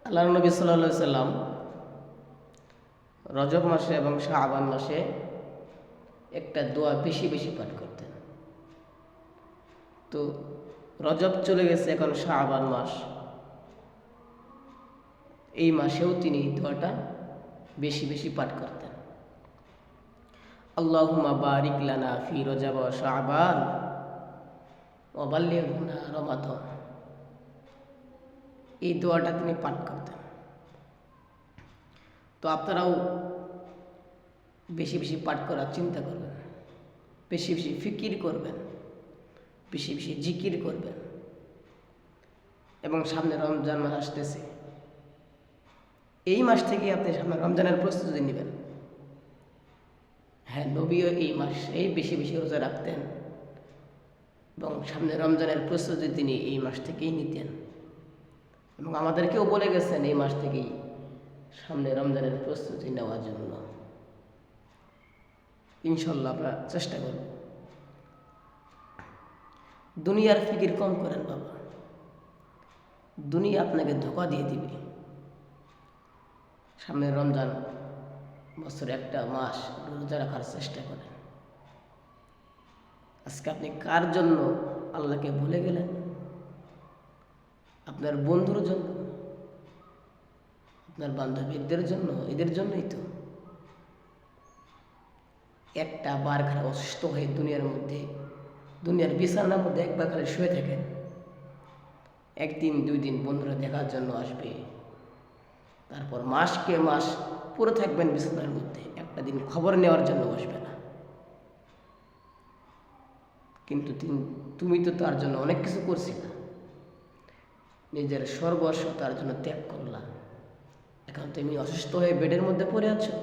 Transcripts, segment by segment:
আল্লাহ নবী সাল্লাল্লাহু সাল্লাম রজব মাসে এবং শাবান মাসে একটা দোয়া বেশি বেশি পাঠ করতেন। তো রজব চলে গেছে, এখন শাবান মাস, এই মাসেও তিনি এই দোয়াটা বেশি বেশি পাঠ করতেন। আল্লাহুম্মা বারিক লানা ফি রজব ওয়া শাবান ওয়া বাল্লিগনা রমাদান, এই দোয়াটা তিনি পাঠ করতেন। তো আপনারাও বেশি বেশি পাঠ করার চিন্তা করবেন, বেশি বেশি ফিকির করবেন, বেশি বেশি জিকির করবেন। এবং সামনে রমজান মাস আসতেছে, এই মাস থেকে আপনি সামনে রমজানের প্রস্তুতি নেবেন। হ্যাঁ, নবীও এই মাসেই বেশি বেশি রোজা রাখতেন এবং সামনে রমজানের প্রস্তুতি তিনি এই মাস থেকেই নিতেন এবং আমাদেরকেও বলে গেছেন এই মাস থেকেই সামনে রমজানের প্রস্তুতি নেওয়ার জন্য। ইনশাল্লাহ আমরা চেষ্টা করব। দুনিয়ার ফিকির কম করেন বাবা, দুনিয়া আপনাকে ধোঁকা দিয়ে দিবে। সামনে রমজান, বছরে একটা মাস রোজা রাখার চেষ্টা করেন। আজকে আপনি কার জন্য আল্লাহকে ভুলে গেলেন? আপনার বন্ধুর জন্য, আপনার বান্ধবীদের জন্য, এদের জন্যই তো। একটা বার খালি অসুস্থ হয়ে দুনিয়ার বিছানার মধ্যে একবার খালি শুয়ে থাকেন, একদিন দুই দিন বন্ধুরা দেখার জন্য আসবে, তারপর মাসকে মাস পুরো থাকবেন বিছানার মধ্যে, একটা দিন খবর নেওয়ার জন্য আসবে না। কিন্তু তুমি তো তার জন্য অনেক কিছু করছিলে, নিজের সর্বস্ব তার জন্য ত্যাগ করলা। এখন তুমি অসুস্থ হয়ে বেডের মধ্যে পড়ে আছো,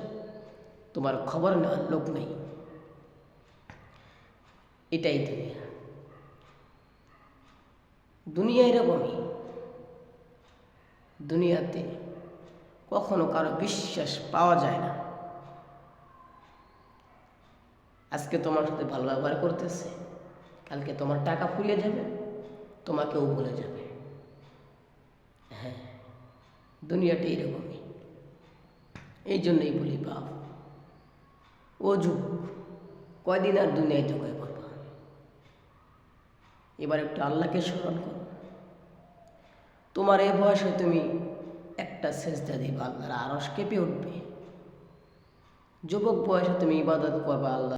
তোমার খবর নেওয়ার লোক নেই। এটাই দুনিয়া এরকমই। দুনিয়াতে কখনো কারো বিশ্বাস পাওয়া যায় না। আজকে তোমার সাথে ভালো ব্যবহার করতেছে, কালকে তোমার টাকা ফুরিয়ে যাবে, তোমাকেও ভুলে যাবে। হ্যাঁ, দুনিয়াটা এরকমই। এই জন্যই বলি বাপ ও যুবক, কয়দিন আর দুনিয়ায় ধোকায় করবা? এবার একটু আল্লাহকে স্মরণ করো। তোমার এই বয়সে তুমি একটা সেজদা দিবা, আল্লাহর আরশ কেঁপে উঠবে। যুবক বয়সে তুমি ইবাদত করবা, আল্লাহ